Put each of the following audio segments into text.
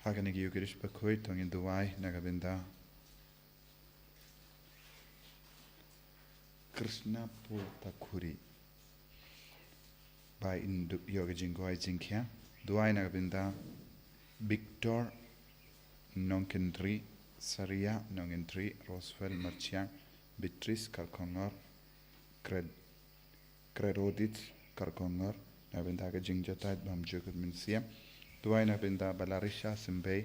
Haganigi Yugirish Bakhuid, Tong in Duai, Nagabinda Krishna Purtakuri by in Yoga Jingoi Jinkya, Duai Nagabinda Victor Nonkendri, Saria Nongendri, Roswell Marchiang, Beatrice Karkongor, Credodit Karkongor, Nabindaga Jingjatat Bam Jukut Minsiam. Duai Nabinda Balarisha Simbay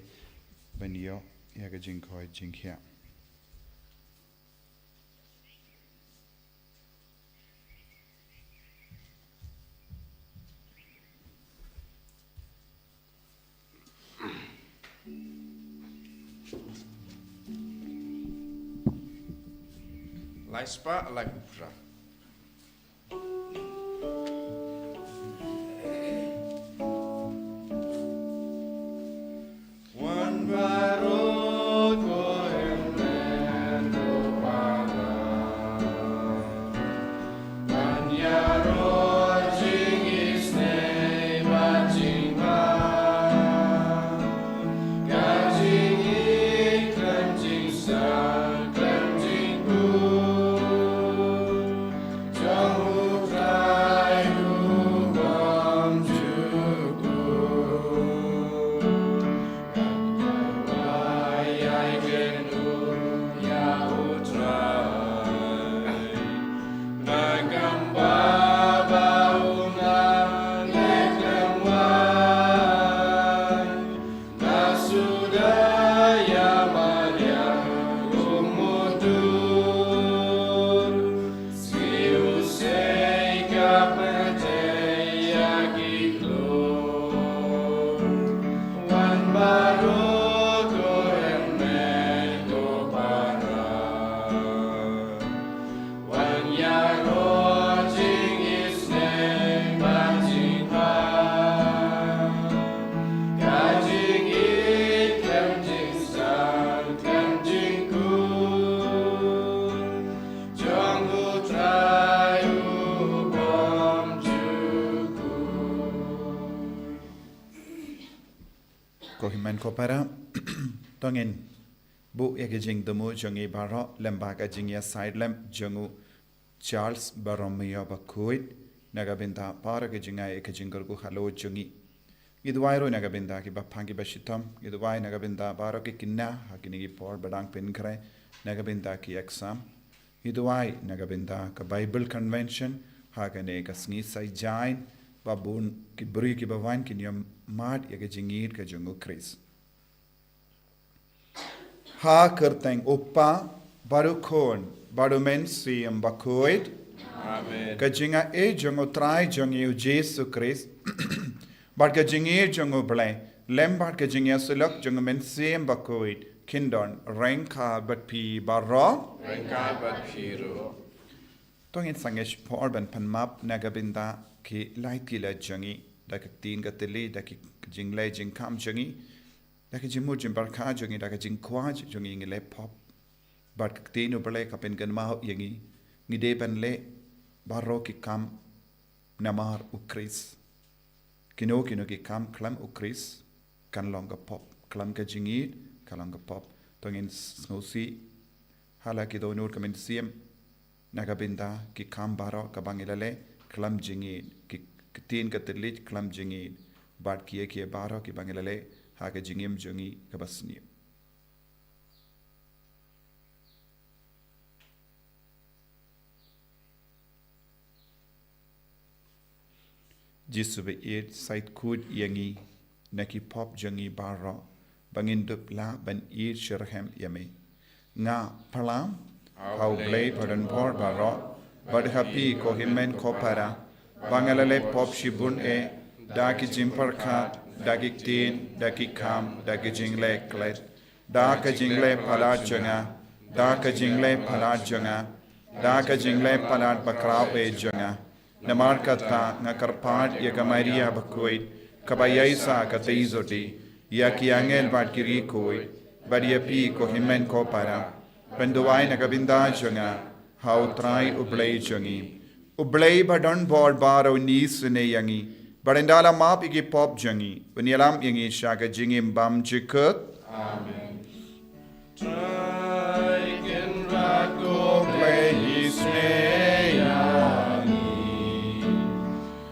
Benyo Yaga Jinkoi Jinkya. Laispa Laipra. Kohiman Kopara Tongin Bu Yagajing Dumu Jungi Baro Lembaga Jingia Side Lamp Jungu Charles Baromio Bakhuid Nagabinda Paragajinga Ekajingargu Halo Jungi Idwairo Nagabinda ki Bapangi Bashitam Idwai Nagabinda Baroki Kina Hakinigi Por Badang Pinkre Nagabinda ki exam Idwai Nagabinda ka Bible Convention Hagane ka Sngi Sai Jain Babun ki buri ki bawan ki niyam mad ya ke jingir ke jungu Chris. Ha kerteng upa baru kon baru men siyam Bakhuid. Amen. Ke jinga e jungu trai jungu Jesu Chris. Bad ke jingir jungu blay lembad ke jingya sulak jungu men siyam Bakhuid kindon renka bat pi barro. Renka bat piro. Tongin sangesh porban panmap nagabinda ki Lait-ïa jangi da ki tin ka tili da ki jinglay jingkam jangi da ki jimu jimbarka jangi da ki jingkwaj jangi ngile pop bar ki tinu bale ka pen ganmaho yangi ngide ban le baro ki kam namar ukris kino ki kam klam ukris kan longa pop klam ka jingid kalonga pop tongin snosi hala ki do nur kamen siem nagabinda ki kam baro ka bangilale Klam jingid ki tin ka telit klam jingid bad kiye baro ki bangilale ha ka jingim jungi ka basni Jisube it sait kud yangi naki pop jungi baro bangin dup la ban it shirhem yame nga palam how blay padan por baro Bad happy ko himen ko para bangalale pop shibun e daki jimpar khat daki tin daki kam daki jingle klet daka jingle palat janga daka jingle palat janga daka jingle palat bakrao e janga namar kata ngakarpat yagamaria Bakhuid kabayaisa kateizoti yakiangel bad kiri koi bad yapi ko himen ko para penduai nagabinda janga how try ublay jangi ublay badon bor baro nis ne yangi Barindala map igi pop jangi. Wanialam yangi shaga jingim bam jikut. Amen. Triken rako play sneyani.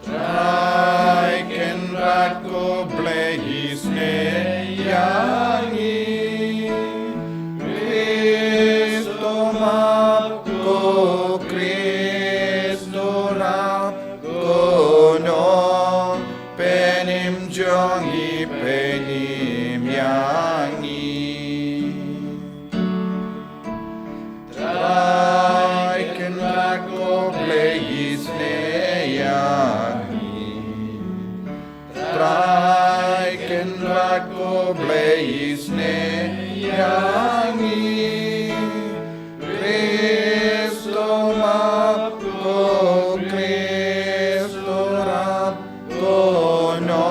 Triken rako play sneyani. Cristo mapko Cristo rapko no penim jongi penim yangi. Triken rako play sneyani. Triken rako play sneyani. Cristo mapko Cristo rapko no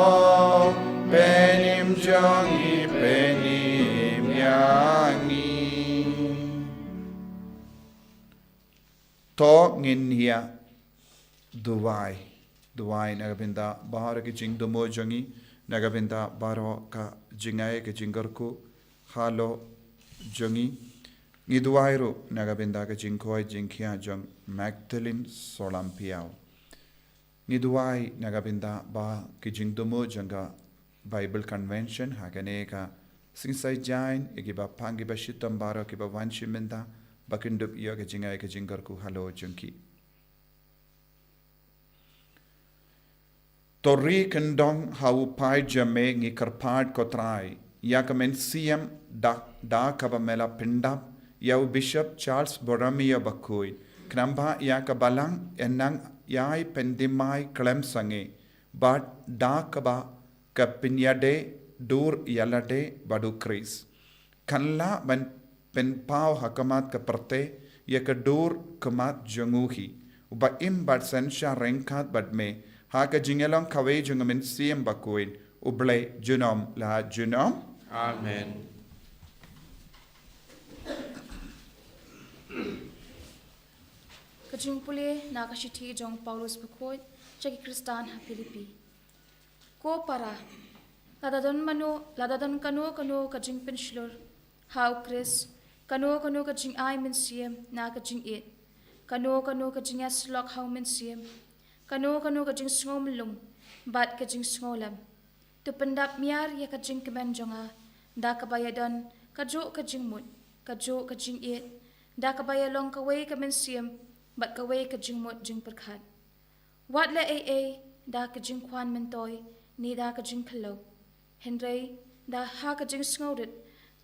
penim jongi penim yangi. To ngin hiya duwai nagabinda bahar ki jing dumo jangi nagabinda baro ka jingai ke jingarku halo jangi ngi duwai ro nagabinda ka jingkoi jingkhia jang Magdalene solam piao ngi duwai nagabinda ba ki jing dumo janga Bible convention hagane ka singsai jain igiba pangi ba shitam baro ki ba wanshimenda bakindup iya ke jingai ke jingarku halo jangki Torri kendong hau pai jame ngi karpad kotrai ya kamen siam da kabamela pindap yau Bishop Charles Borromeo Bakhuid knamba ya kabalang enang yai pendimai klem sange but da kaba kapinyade dur yalade badu kris kanla ban pen pau hakamat kaparte ya kadur kamat janguhi uba im bad sensha renkat bad me haka jingelong kawe jungamin siem Bakhuid uble junom la junom. Amen. Kajing puli nakashiti jong Paulus Bakhuid chaki Kristan ha Filipi. Ko para ladadon kanu kajing penslur hau Chris kanu kajing ai min siem na kajing it kanu kajing aslok hau min siem kanu kajing ngomlum bat kajing ngolam tu pendap miar ya kajing kemen jonga da kabayadon kaju kajing mut kaju kajing it da kabayalong kawai kemen siem bat kawai kajing mut jing perkhat wat le da kajing kwan mentoy ni da kajing khalo henrei da ha kajing sngodet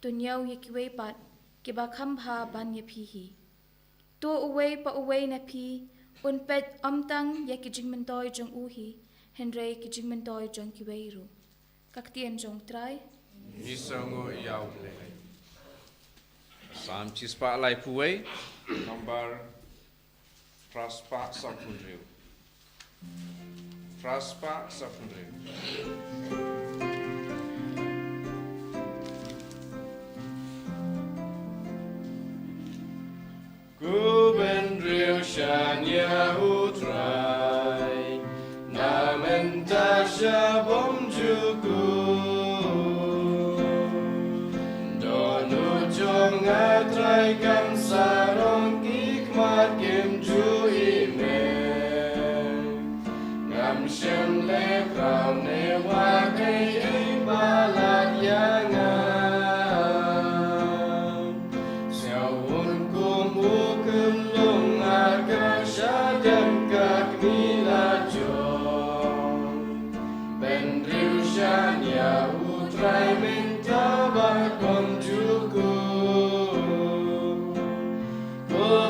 tu nyau yikiwe pat kiba khambha ban ye phi hi to uwei pa uwei na phi un pet amtang ya kijing mentoy jong uhi henrei kijing mentoy jong kiwei ru kaktien jong trai Nisongo yauble. Sam chispa lai puwe. Number Fraspa Sapunriu. Fraspa Sapunriu. Gubendriu Shanya Utrai. Namentasha Bomjuku. Ngatrai kam sarong ikmat kem ju ime ngam shem le krau ne wa ei balat yanga siawun kum ukum lung akasha dem kak mila jong ben riu shanya utrai mentaba kom juku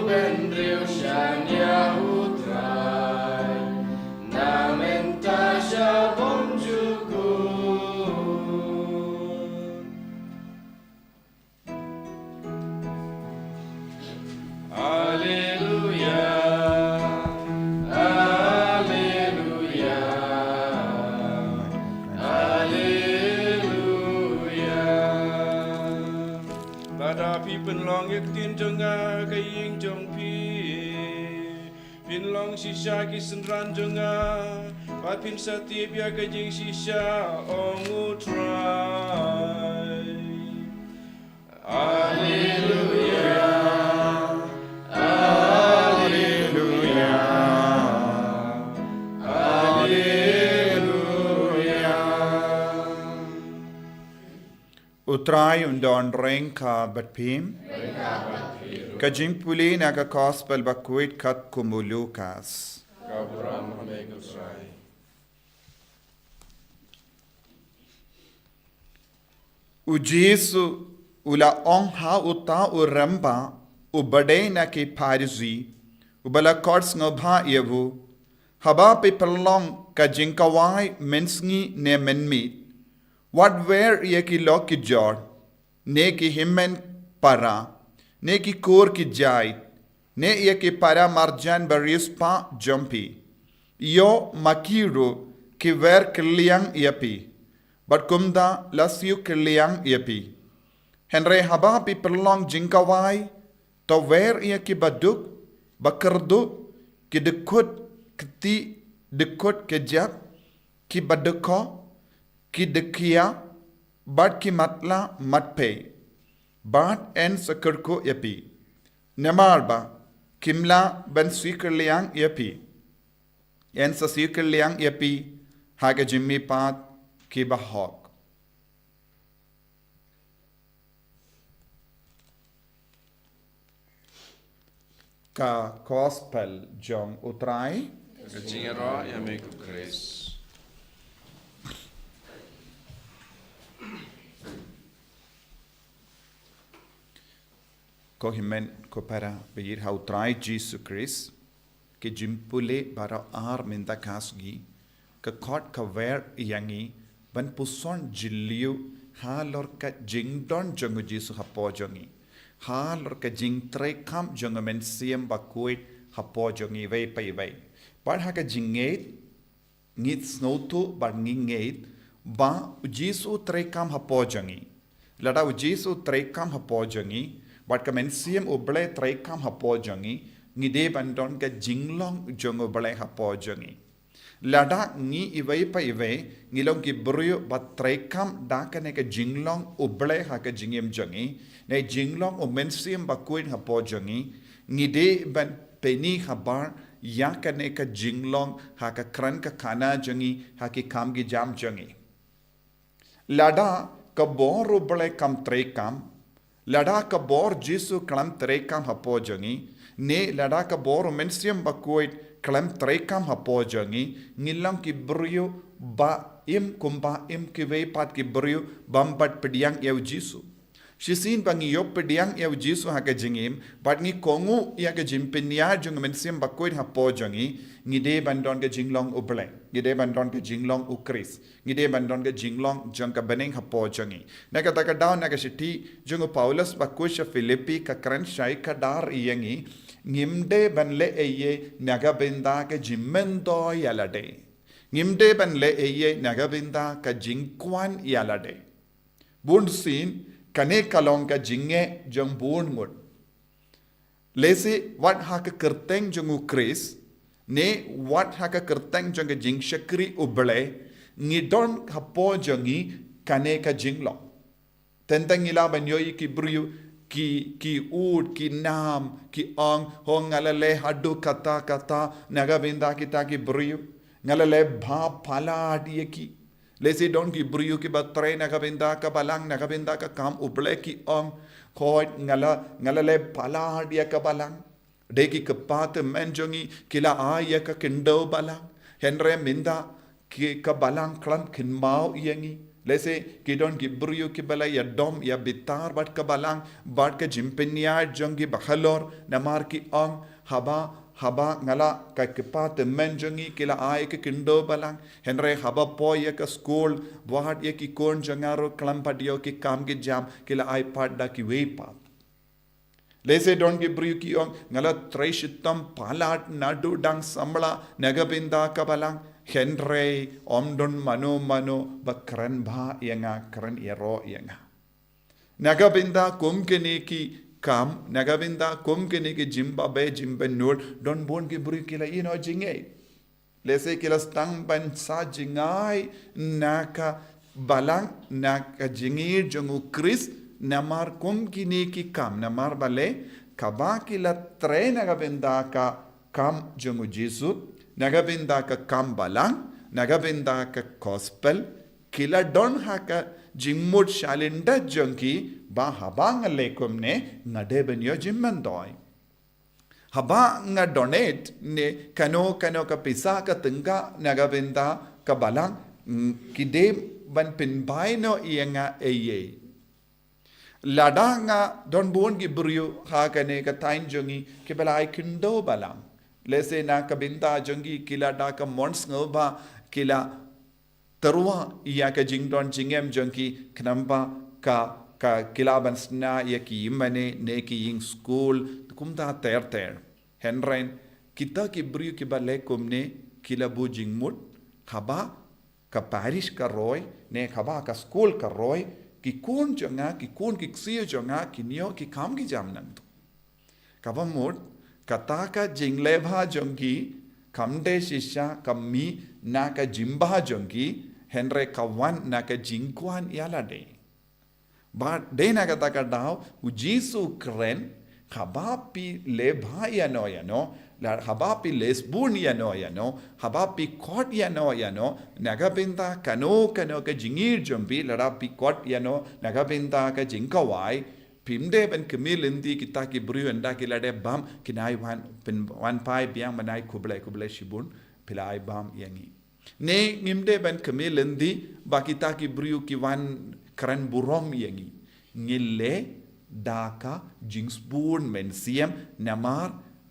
Bendriu Shanya Utrai Namentasha Bomjuku Alleluia Pinlong shisha ki senran jonga, Papin satip ya kajing shisha ongu try. Hallelujah, Hallelujah, Hallelujah. Utrai undon rengka batpim. Kajing puli naga gospel Bakhuid kat kumulukas. Kabram hamegel try. Ujesu ula ongha uta uramba ubade na ki parizi ubala kords ngobha yevu haba pe perlong kajing kawai mensngi ne menmit what where ye ki loki jor ne ki himmen para ne ki kor ki jai ne ye ki para marjan barispa jumpy yo makiro ki ver kliang yapi but kumda lasyu kliang yapi Henry haba pi perlong jingkawai to ver ia ki baduk bakerdu ki dekut keti dekut kejap ki badeko ki dekia bad ki matla matpe bad en sakerko yapi nemarba kimla ben swikerliang yapi en sa swikerliang yapi haga jimmi pat ki bahok ka gospel jong utrai Kajing ro ya megel grace. ko himen ko para beir ha utrai Jesus Christ ke jimpule bara ar minda kasgi ka khot ka ver yangi ban puson jilliu halor ka jingdon jong Jesus hapo jongi halor ka jing tre kam jong men siem Bakhuid hapo jongi vei pai vei par ha ka jinget ngit snoutu bar nginget ba Jesus tre kam hapo jongi lada Jesus tre kam hapo jongi but kamen siem uble tre kam hapo jongi ngide bandon ka jinglong jong uble hapo jongi lada ngi iwei pa iwei ngilong ki bryo ba tre kam da kane ka jinglong uble ha ka jingem jongi ne jinglong o men siem Bakhuid hapo jongi ngide ban peni habar ya kane ka jinglong ha ka kran ka khana jongi ha ki kam gi jam jongi lada ka bor uble kam tre kam lada ka bor Jesu kalam terekam hapo jongi ne lada ka bor mensiam Bakhuid kalam terekam hapo jongi ngilang ki brio ba im kumba im ki ve pat ki brio bambat pediang yau Jesu shisin bangi yo pediang yau Jesu ha ka jingim bat ngi kongu ya ka jimpenia jong mensiam Bakhuid hapo jongi ngide bandon ka jinglong uble ngide bandon ka jinglong ukris ngide bandon ka jinglong jong ka beneng hapo jongi naga taka daw naga shiti jong Paulus Bakhuid Philippi ka kran shai ka dar iyangi ngimde banle eye naga benda ka jimmendo yalade ngimde banle eye naga benda ka jingkwan yalade bund sin kane kalong ka jinge jong bun ngut lesi wat ha ka kerteng jong ukris ne wat ha ka kerteng jong jing shakri uble ngidon hapo jongi kane ka jinglo tentang ila banyoy ki brio ki ud ki nam ki ong hongalale hadu kata naga binda kita ki brio ngalale bha phala die ki lesi don ki brio ki batre naga binda ka balang naga binda ka kam uble ki ong khot ngalale phala dia ka balang deki kepat menjongi kila aya ka kendo balang henre minda ki ka balang klan kinmau yangi lese kidon ki brio ki bala ya dom ya bitar bat ka balang bat ka jimpenya jongi bakhalor namar ki ong haba ngala ka kepat menjongi kila aya ka kendo balang henre haba poya ka school wat ya ki kon jangaro klan padio ki kam ki jam kila ay pada ki weipa lese don ki brio ki ong ngala treshitam palat nadu dang samla nagabinda ka balang henre omdon mano bakran bha yanga kran ero yanga nagabinda kumkene ki kam nagabinda kum kini ki jimbabe jimbenul don bon ki buri kila ino jingai lese kila stang ban sa jingai naka balang naka jingir jongu kris namar kum kini ki kam namar bale kaba kila tre nagabinda ka kam jongu jisu nagabinda ka kam balang nagabinda ka gospel kila don haka jingmut shalinda jonki ba habang alekum ne ngadeben yo jimmandoy haba nga donate ne kano ka pisa ka tengka nagabinda ka balang kide ban pinbaino ianga eye ladanga don bon gi brio ha kane ka tain jongi ke balai kindo balang lese na ka binda jongi kila da ka mons ngoba kila terwa ia ka jingdon jingem jongi knamba ka kilaban sna ya ki imane ne ki ying school kumta ter henren kita ki brio ki bale kumne kila bu jingmut khaba ka parish ka roy ne khaba ka school ka roy ki kun jonga ki kun ki ksio jonga ki nio ki kam ki jamnang tu kaba mut kataka jinglebha jongi kamde shisha kammi na ka jimba jongi henre kawan na ka jingkwan yalade ba de na ka takadaw ujisu kren habapi lebha yano la habapi lesbun yano habapi kot yano nagabinda kano ka jingir jombi larapi kot yano nagabinda ka jingkawai pimde ben kemilindi kita ki bru anda ki lade bam kinai wan pai biang manai kuble shibun pilai bam yangi ne ngimde ben kemilindi ba kita ki bru ki wan kran burom yangi ngille daka jingsbun mensiam namar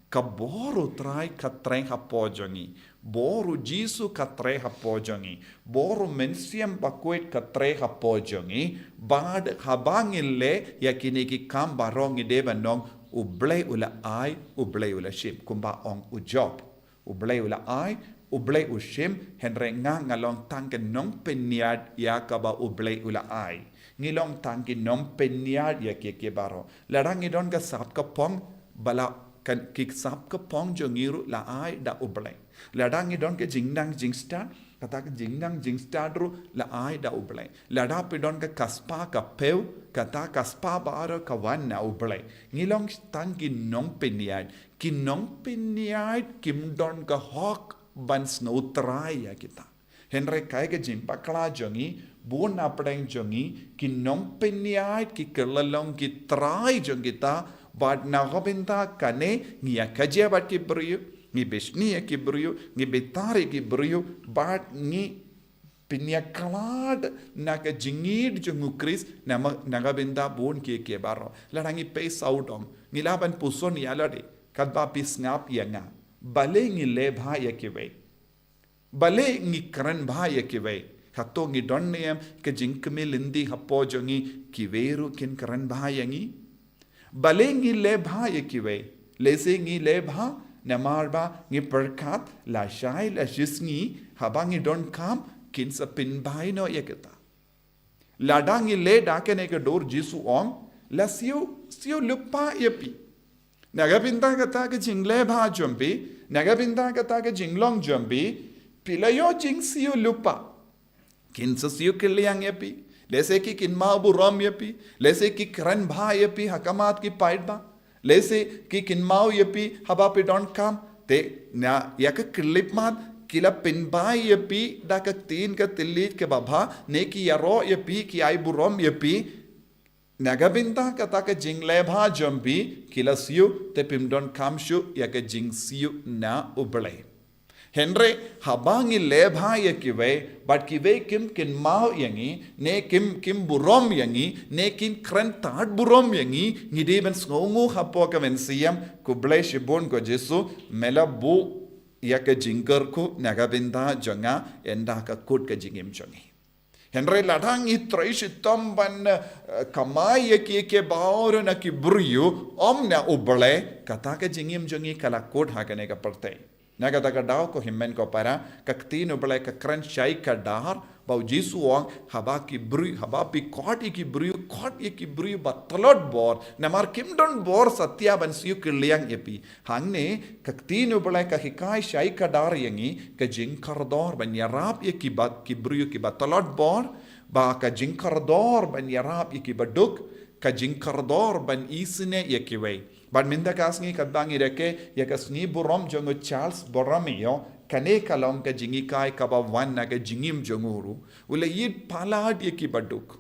kaboru trai katreng hapojongi boru jisu katre hapojongi boru mensiam Bakhuid katre hapojongi bad habangille yakini ki kam barongi debanong uble ula ai uble ula ship kumba ong ujob uble ula ai uble ushim henre ngalong tangken nong peniad yakaba uble ula ai ngilong tangki nong peniad yakike baro larang idon ka sap ka pong bala kan kik sap ka pong jongiru la ai da uble ladang idon ke jingdang jingsta kata ke jingdang jingsta ru la ai da uble lada pidon ka kaspa ka peu kata kaspa baro ka wan na uble ngilong tangki nong peniad ki nong peniad kim don ka hok ban snow try ya kita henre kai ke jimpa kla jongi bun apdeng jongi ki nong peniad ki kerlalong ki try jongita bad nagabinda kane ngia kajia bat ki brio ngi besnia ki brio ngi betare ki brio bad ngi pinyakalad naga jingid jongu kris nama nagabinda bun ki baro larangi pay saudom ngi laban puson yalade kadba pisngap yanga bale ngi le bha yakiwe bale ngi kran bha yakiwe hato ngi donnem ke jinkme lindi hapo jongi kiveru kin kran bha yangi bale ngi le bha yakiwe lese ngi le bha namarba ngi perkat la shai la jisngi habangi don kam kin sa pin bai no yakata ladangi le dakene ke dor jisu om la sio lupa yapi nagabinda kata ke jingle bha jombi nagabinda kata ke jinglong jombi pilayo jing sio lupa kin sa sio kiliang yapi lese ki kin ma bu rom yapi lese ki kran bha yapi hakamat ki paidba lese ki kin mau yapi haba pe don kam te na yak klip mat kila pin bai yapi da ka tin ka tilit ke baba ne ki yaro yapi ki ai bu rom yapi nagabinda kata ka jingle bha jombi kila siu te pim don kam shu yak jing siu na uble henre habangi lebha yakiwe but kiwe kim mau yangi ne kim burom yangi ne kin kran tad burom yangi ngide ben sngongu hapo ka vensiam kuble shibon ko jesu melabu yak jinger ko nagabinda jonga enda ka kut ka jingim jongi henre ladang itraish tomban kamai yake baur na ki buryu omna uble kata ka jingim jongi kala kut hakane ka parte Nagadagadao ko himmen ko para kaktin ublay ka kran shay ka dahar bau jisuang haba ki bru haba pi kot ki bru batalot bor namar kimdon bor satya ban siu kirliang epi hangne kaktinu belai ka hikai shai kadar yangi ka jingkardor ban yarap ki bat ki bru ki batalot bor ba ka jingkardor ban yarap ki baduk ka jingkardor ban isne yekiwei ban minda kasngi kadbangi reke yakasni burom jongo Charles Borromeo kane kalong ka jingikai kaba wan naga jingim jonguru ula yid palad yeki baduk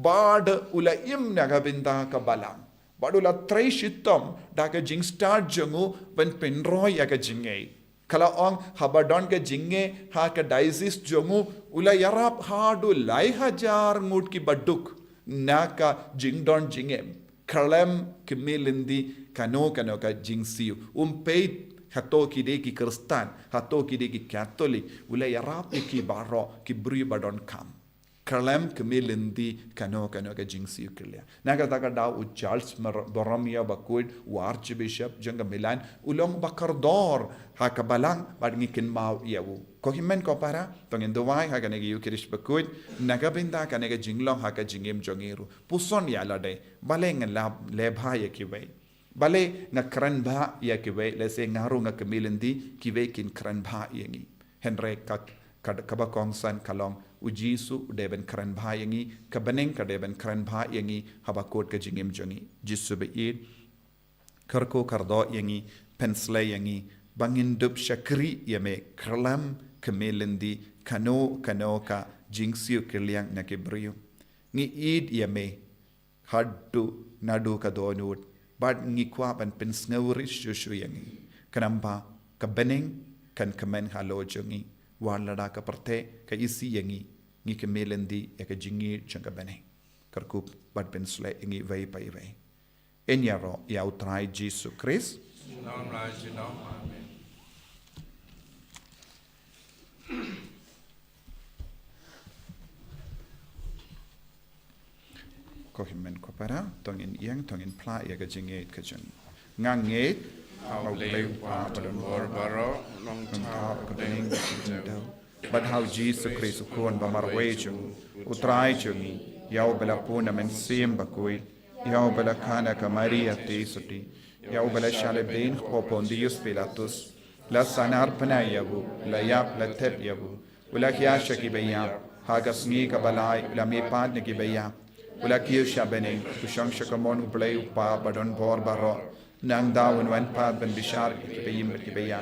bad ula im naga binda ka balang bad ula trai shitom daga jing start jongu ban penroy yaga jingei kala ong habadon ka jinge ha ka disease jongu ula yarap hadu lai hajar ngut ki baduk naka jingdon jingem kalem kimilindi kano ka jingsiu peit hato kide ki Kristan, hato kide ki Katolik, ula yarap ki baro ki bri badon kam. Kalem kemilindi kano ka jingsi ukilya. Naga taga daw u Charles Borromeo Bakhuid u Archbishop janga Milan ulong bakardor ha kabalang badngikin mau yawu. Kohimen ko para tongin duwai ha kanegi Eucharist Bakhuid naga binda kanega jinglong ha ka jingim jongiru. Puson ya lade baleng lab lebha yakiwei. Bale nga kran ba ya kiwe lese ngaru nga kamilindi kiwe kin kran ba yangi henre kabakong san kalong ujisu deben kran ba yangi kabaneng ka deben kran ba yangi habakot ka jingim jongi jisu be id karko kardo yangi pensle yangi bangin dup shakri yame kralam kamilindi kano ka jingsiu kirliang na kibriyo ngi id yame haddu nadu ka donut bad ngikwa ban pen sngauri shushu yangi kanamba ka beneng kan kamen halo jongi walada ka parte ka isi yangi ngi ke melendi ya ka jingi janga beneng karkup bad pen sle yangi vai pai vai enyaro ya utrai Jesus Christ amen kohimen ko para tongin yang tongin pla ya gajinge kajan nganget au leu pa padon bor baro long ta kabening do but how Jesus Christ kon ba marwe chung utrai chung yau bela puna men sim bakui yau bela kana ka Maria te soti yau bela shale ben popon dios pilatus la sanar pana yabu la yap la tep yabu wala kiasha ki bayam hagasni ka balai la me pad ne ki bayam Ula kiu shabene kushang shakamon uplay upa badon bor baro nang dawn wan pa ben bishar ki bayim ki baya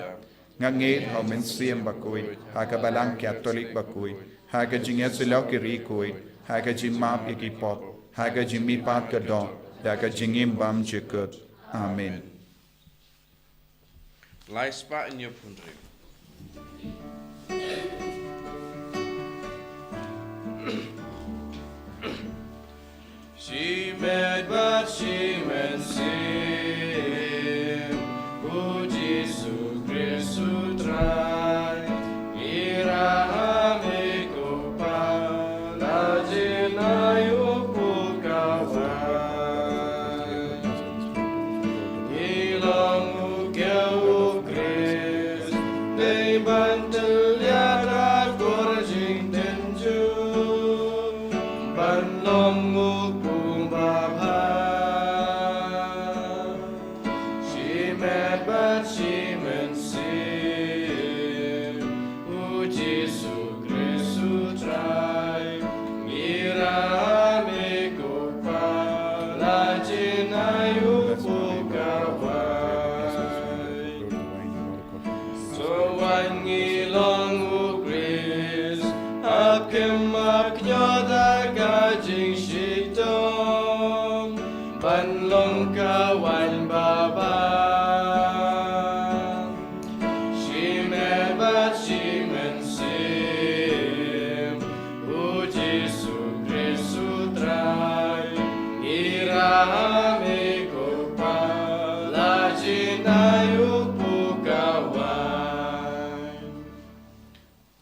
ngangit how men siem bakui ha ka balang Catholic bakui ha ka jinget silo ki rikui ha ka jimap ki pop ha ka jimi pat ka don da ka jingim bam chikut amen Lai spa in your pundri She met but she meant sim O Jesus Christ trai Ira me copa La jena yo pukawai Ilang ukeu Christ They bantel yara gorjing tenju Ban long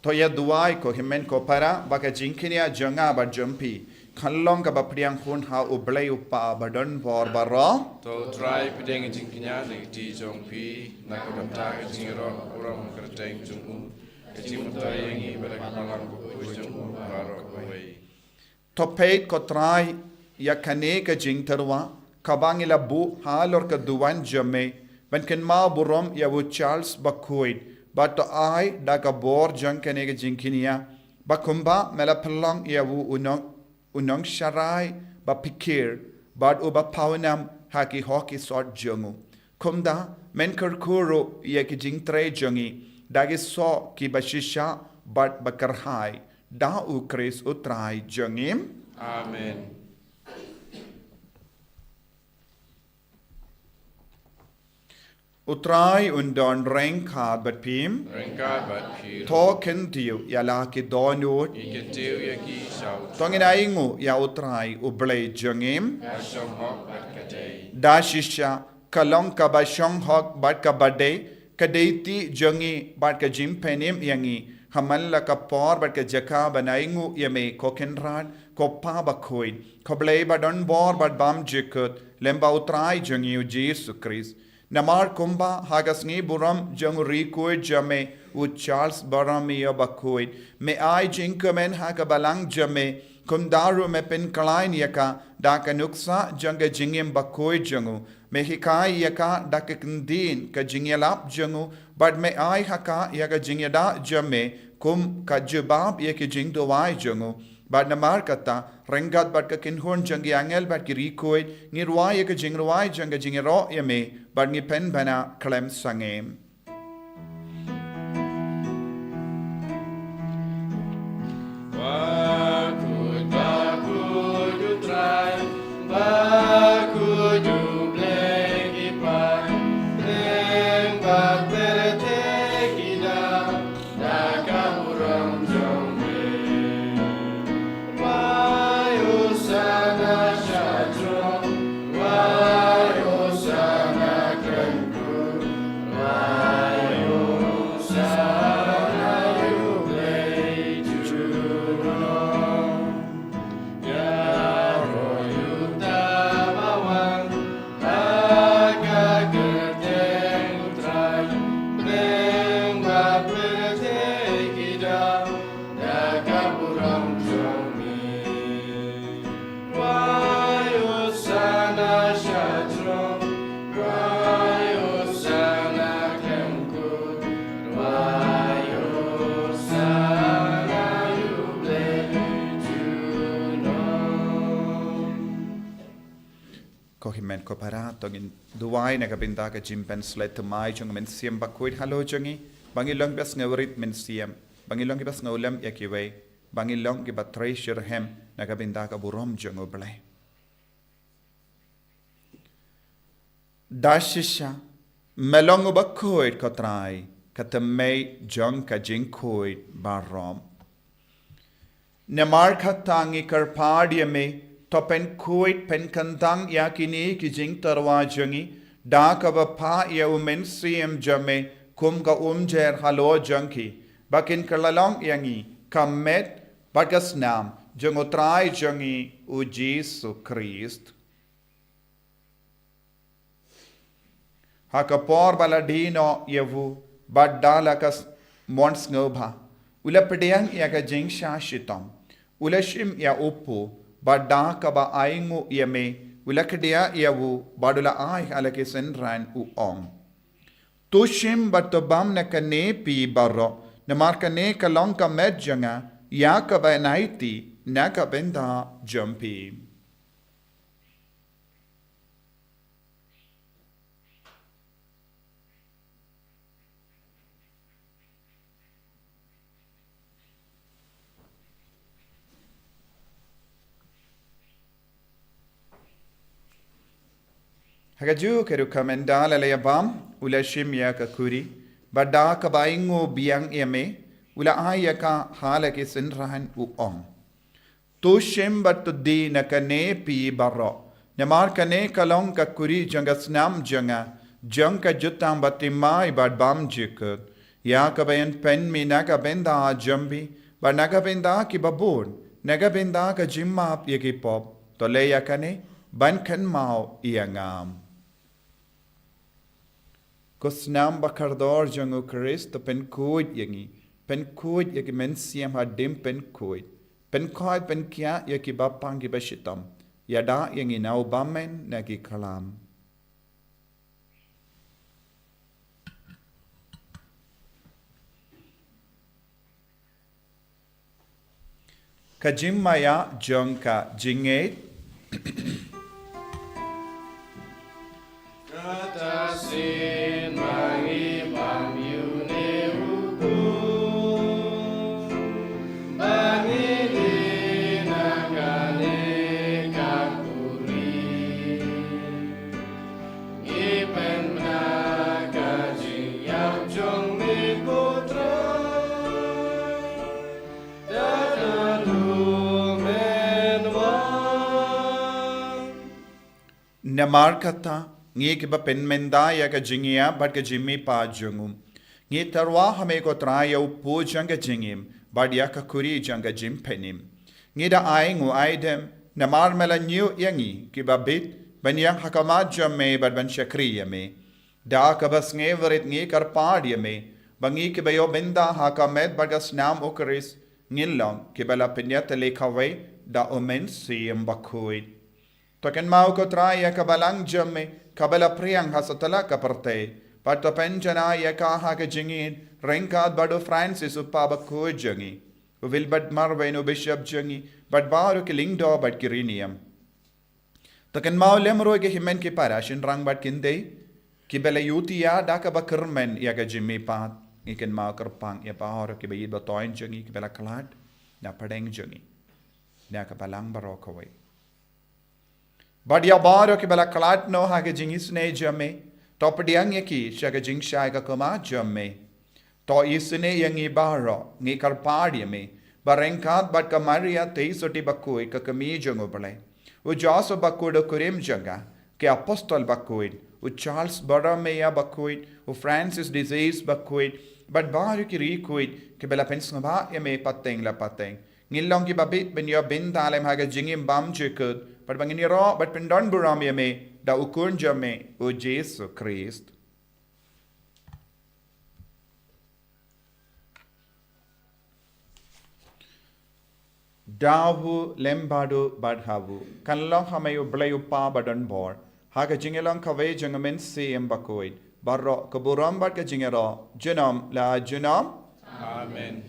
Toya duai ko himen ko para baka jinkinia janga ba jumpi khanlong ka ba priang hun ha ublai upa badon bor baro To try pideng jingkinya de ti jong pi na ko ta jingro uram kerteng jungu Kecimutai yangi balakalang bukujung barokwe. Topet kotrai ya kane ka jing terwa kabangila bu halor ka duwan jame ban ken ma burom ya bu Charles Bakhuid but I da ka bor jang kane ka jing kinia bakumba mela pelang ya bu unong sharai ba pikir bad uba pawnam haki hoki sort jungu kumda men kuro ya ki jing tre jungi dagi so ki bashisha but bakarhai da ukris utrai jungim. Amen. Utrai undon renkad bat pim. Rengkat bat pir. Token diu ya la ki donut. Iketiu yaki saut. Tongin aingu ya utrai ublay jungim. Kasong hok bat kadei. Dashisha kalong ka ba shong hok bat ka bade. Kadeti jungi bat ka jim penim yangi. Haman la ka por bat ka jaka banaingu yame kokenrad. Ko pa Bakhuid. Ko blay ba don bor bat bam jikut. Lemba utrai jungi u Jesu Christ. Namar kumba hagasni buram jungu rikuid jame u Charles Baramia Bakhuid. Me ai jinkumen hagabalang jame. Kumdaru me pen kalain yaka daka nuksa janga jingim Bakhuid jungu. Me hikai yaka daka kendin ka jingyalap jungu. But me ai haka yaka jingyada jame kum ka jubab yaki jingdowai jungu. Bad namar kata rengat bad ka kinhun jangi angel bad ki rikuid ngirwai ka jingruai janga jingero yame bad ngi pen bana klem sangem. Bakhuid, Bakhuid utrai, Bakhuid ubleki pai, Rengkat berteki daka buram jombe. Wayusana syadro, wayusana kengku, wayusana yublei juno. Ya royuta bawang, aga gerdeng utrai, Rengkat berteki daka buram jombe. Wayusana syadro, wayusana kengku, wayusana yublei juno. Ko himen ko para tongin duwai na kabinda ka jimpen slet mai jung men siam Bakhuid halo jungi bangilong bas ngawrit men siam bangilong bas ngawlam yakiwe bangilong ki ba treasure hem na kabinda ka burom jung oblay. Dashisha melong Bakhuid kotrai katamay jung ka jingkuid barom. Namar katangi karpadiame topen kuit pen kandang yakini ki jing tarwa jungi da ka ba pa ya umen siem jame kum ka umjer halo junki bakin kalalong yangi kamet bagas nam jungotrai jungi u Jesu Christ. Hakapor baladino yevu badala kas mons ngobha ula pedang ya ka jing shashitam ula shim ya upu badda ka ba aingu yame ula kedia yavu badula ai alake senran u ong tu shim batobam na kane pi barro na marka ne kalong ka medjanga ya ka ba naiti na ka benda jumpi. Hagaju keru kamendala le bam ula shimya ka kuri badda ka baingo biang yame ula aya ka halake sinrahan u ong tu shim bat di na kane pi barro namar kane kalong ka kuri jangas nam janga jang ka jutam batimai bad bam jikut ya ka bayan pen mi naga benda jambi ba naga benda ki babur naga benda ka jimma yaki pop to le ya kane ban kan mau iangam. Kusnam bakardor jangu Christ pen kuid yangi pen kuid ya ki men siam ha dim pen kuid. Pen koi pen kia ya ki bapang ki bashitam. Ya da yang inau bamen na ki kalam. Kajim maya jong ka jinget. Katasin mangibam yune hukum Bangini nakane kakuri Ngipen nakajing yam jong mi putra Dadadu menwang Namar kata. Ngi ki ba pen menda ya ka jingia bat ka jimmi pa jungum. Ngi tarwa hame ko traya upo janga jingim bat ya ka kuri janga jim penim. Ngi da ai ngu aidem namar mela nyu yangi ki ba bit ban yang hakamat jamme bat ban shakri yame. Da ka bas nge verit ngi kar paad yame. Bangi ki ba yo benda hakamet bat ka snam okaris ngilong ki ba la penyat lekhawe da omen siyam Bakhuid. Token mau ko traya ka balang jamme kabala priyang hasatala kaparte pato penjana yakaha ke jingin renkad bado Francis upaba ko jangi will bad marveno bishop jangi bad baru ke lingdo bad kirinium token mau lemro ke himen ke parashin rang bad kinde kibela yutia daka bakermen yaga jimmi pat iken mau kerpang ya baru ke bayi batoin jangi kibela klad na padeng jangi na kabalang barokawai But ya baro ki bala kalat no ha ke jingis ne jamme top diang ye ki shaga jing shai ka kama jamme to isne yangi baro ngi kar padi me barenkat bat ka maria te soti Bakhuid ka kami jango bale u jaso Bakhuid kurim janga ke apostol Bakhuid u Charles Borromeo Bakhuid u Francis disease Bakhuid but baro ki rikuid ke bala pensnga ye me pateng la pateng ngilong ki babit ben yo bin dalem ha ke jingim bam jekut But bangini ro but pendon buram yame da ukun jame o Jesu Christ. Dahu lembadu badhavu kanlong hamayu blayu pa badan bor haga jingelong kaway jangamin siyam Bakhuid barro kaburam bad ka jingero junam la junam Amen.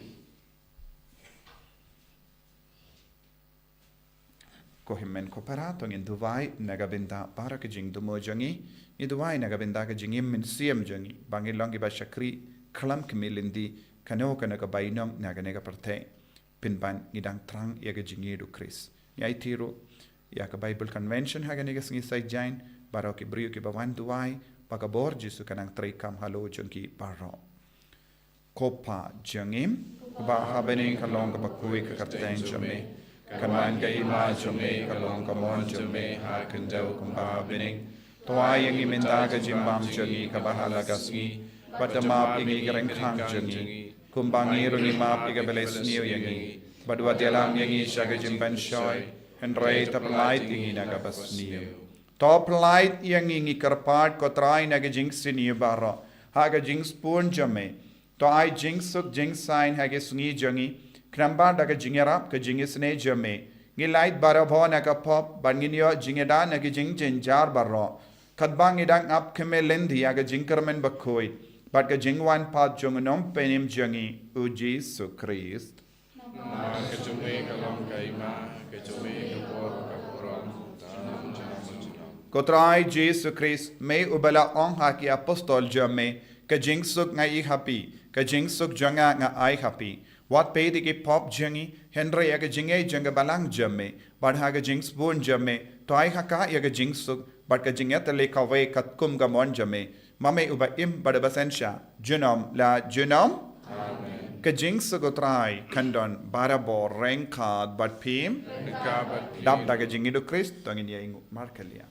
Ko himmen ko parato ngin duwai nagabinda para ke jing dumo jangi ni duwai nagabinda ke jingim min siem jangi bangilong ki ba shakri khalam kemilindi kano kana ka bainong naganega parte pinban ngidang trang ya ke jingi du Chris ya itiro ya ka Bible convention haganega singi sai jain baro ki brio ki bawan duwai pagabor jisu kanang trikam halo jangi baro kopa jangim ba habening kalong ka Bakhuid ka kapten jame Kaman kay ima jume kalong kamon jume ha kandau kumba bining toa yang iminda ka jimbam jangi kabahala gasngi patamap ingi gareng khang jangi kumbangi rungi map iga beles niu yangi badwa delang yangi shaga jimban shoy hendrai taplait ingi naga bas niu top light yangi ngi karpat kotrai naga jinx niu baro haga jinx pun jame to ai jinx suk jinx sign haga sungi jangi Kramba daga jingerap ke jingisne jame. Ngilait barabho na ka pop banginyo jingeda na ki jing jinjar barro. Kadbang idang ap keme lendi aga jingkermen Bakhuid. Bat ka jingwan pat jungunom penim jangi u Jesu Christ. Ma kecume kalong kaima kecume kapor kapuram tanam janam. Kotrai Jesu Christ me ubala ong haki apostol jame ka jingsuk ngai happy ka jingsuk janga nga ai happy. Wat pedi ki pop jangi Henry yaga jingai janga balang jamme bad haga jings bun jamme toai haka yaga jingsuk bad ka jingat le kawe kat kum gamon jamme mame uba im bad basensha junom la junom Amen. ka jingsuk utrai kandon barabo renkad bad pim Nekabat dab daga jingidu Christ tangin ya ingu markalia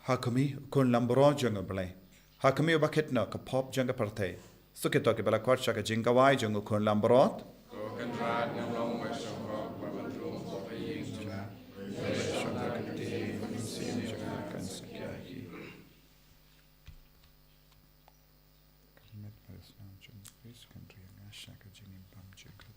Hakami kun lambro junga blai. Hakami bakit no ka pop junga parte. Sukito ke bala kwat shaka jingawai junga kun lambrot. Ko kan rat ngam long mai so ro ba man rum ko pe yin juna. Shaka kati sim junga kan sakyaki. Met parisna junga is country nga shaka jingin pam junga.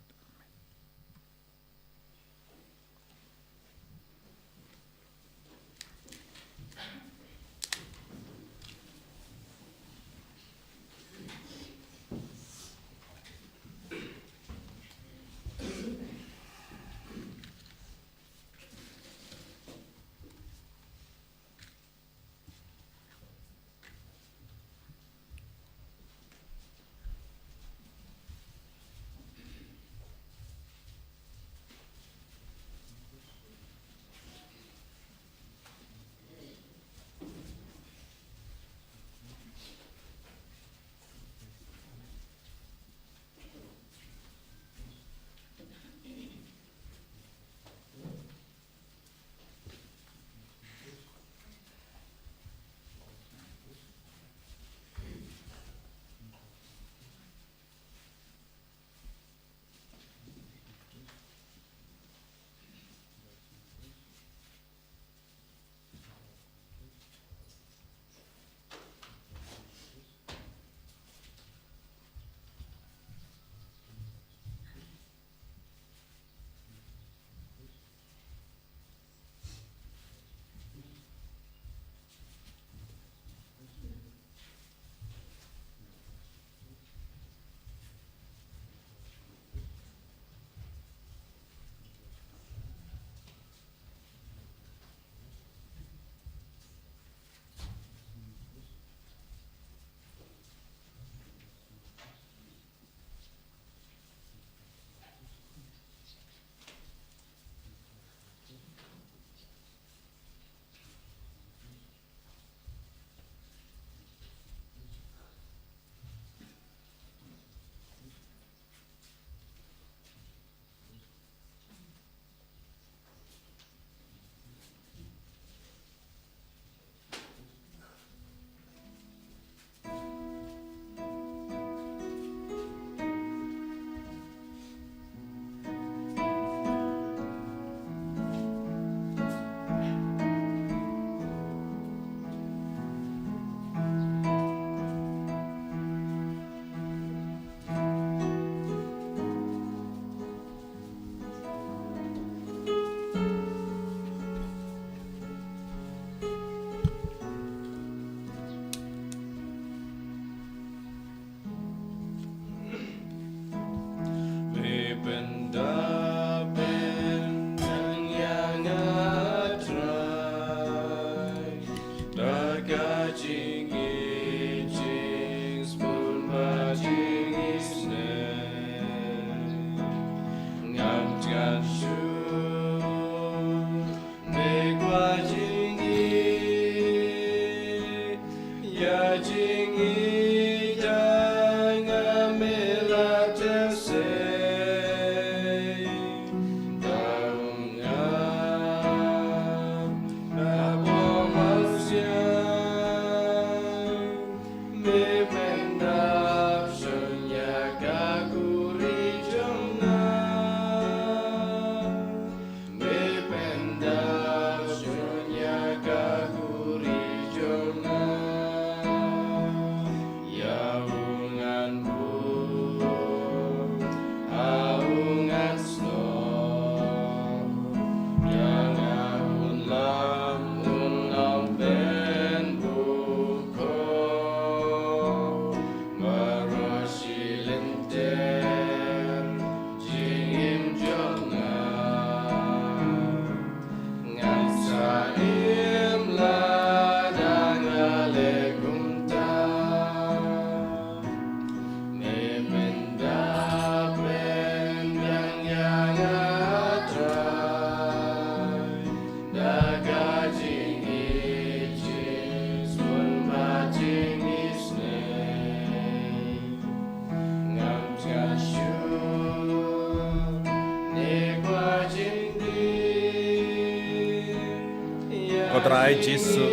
Kodrai Jesu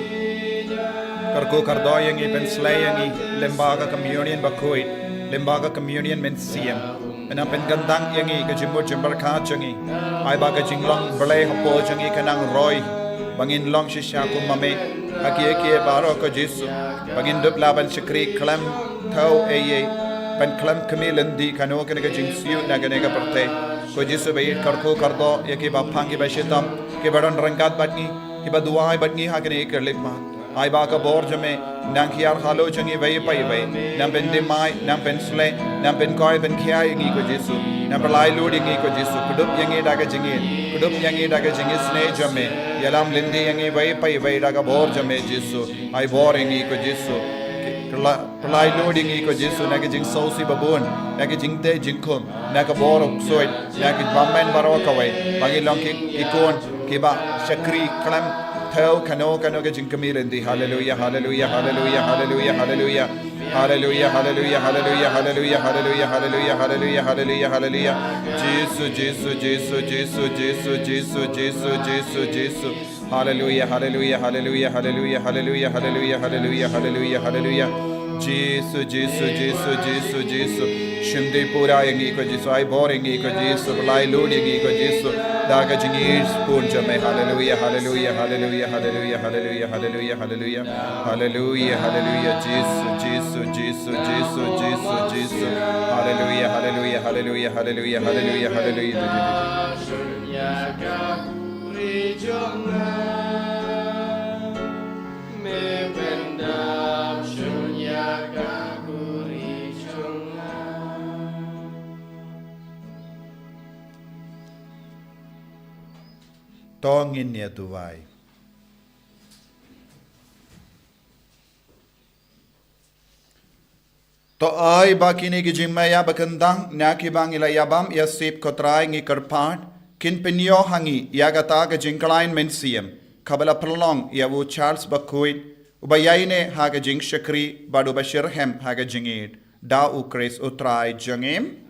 Karko kardo yang i pen slay yang i lembaga communion Bakhuid, lembaga communion men siem. Enam pen gandang yang i kejimur jembar ka jangi. Ai ba kejinglong belai hapo jangi kanang roy. Bangin long shisha kumame. Haki baro ko Jesu. Bangin dup laban syakri klam tau eye. Pen klam kamilan di kano kena kejing siu naga perte. Ko Jesu bayi karko kardo yaki ba pangi ba shitam. Ke baron rangkat batni. Ke ba duai batni hakene ikerlik ma. Ai ba ka bor jame nang kiar halo jangi vai pai vai nam ben de mai nam ben sle nam ben koi ben kiai ngi ko Jesu nam pelai ludi ngi ko Jesu kudup yangi daga jingi kudup yangi daga jingi sne jame yalam lindi yangi vai pai vai daga bor jame Jesu ai bor ngi ko Jesu pelai ludi ngi ko Jesu naga jing sausi babun naga jing te jingkum naga bor soit naga bammen baro kawai bagi long ikon kiba syakri klam Tell kano ke jingkamilendi. Hallelujah, hallelujah, hallelujah, hallelujah, hallelujah, hallelujah, hallelujah, hallelujah, hallelujah, hallelujah, hallelujah, hallelujah, hallelujah, hallelujah. Jesus, Jesus, Jesus, Jesus, Jesus, Jesus, Jesus, Jesus, Jesus. Hallelujah, hallelujah, hallelujah, hallelujah, hallelujah, hallelujah, hallelujah, hallelujah, hallelujah. Jesus, Jesus, Jesus, Jesus, Jesus. Shimdi pura yangi ko Jesus. Ai boringi ko Jesus. Lai ludingi ko Jesus. Daga jingis punja me. Hallelujah, hallelujah, hallelujah, hallelujah, hallelujah, hallelujah, hallelujah, hallelujah, hallelujah. Jesus, Jesus, Jesus, Jesus, Jesus, Jesus. Hallelujah, hallelujah, hallelujah, hallelujah, hallelujah, Tongin niya tuway. To ay bakini gijimaya bakandang nakibang ilayabam yasip kotray ngi karpat kin pinyo hangi yagata gijingkalain mensiem kabala prolong yawu Charles Bakhuid ubayayne haga jing shakri badu bashirhem haga jingid da ukris utray jangim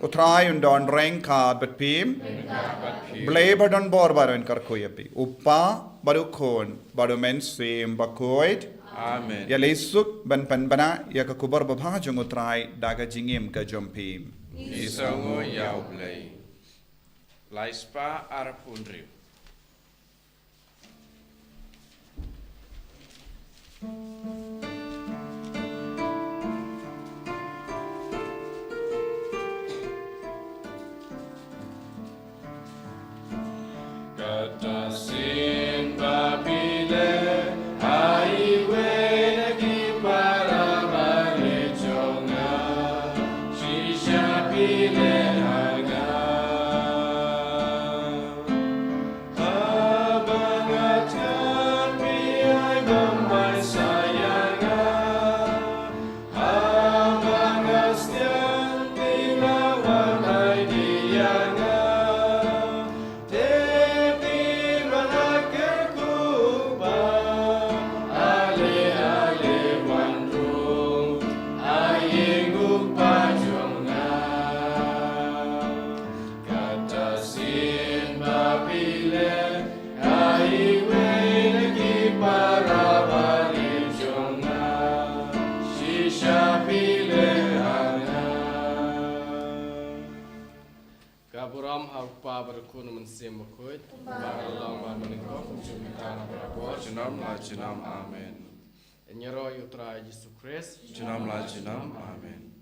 Utray undon reng kad bat pim Blay badon bor baron karkoyapi Upa badu kon badu mensim Bakhuid Amen. Ya lesuk ban panbana ya kakubar babhajung utray daga jingim ka jompim Isongo yau blay. Laispa arapundriu. Katasin babile highway nagi para balijonga shisha pile hanga abangatan biyay bambay sayanga abangastian tilawan ay diyanga Kaburam haupa berkun mensim Bakhuid Bakalong wa Nyngkong Jumita berabot Jinam la jinam amen. Enyero yutra Yesus Kristus Jinam la jinam amen.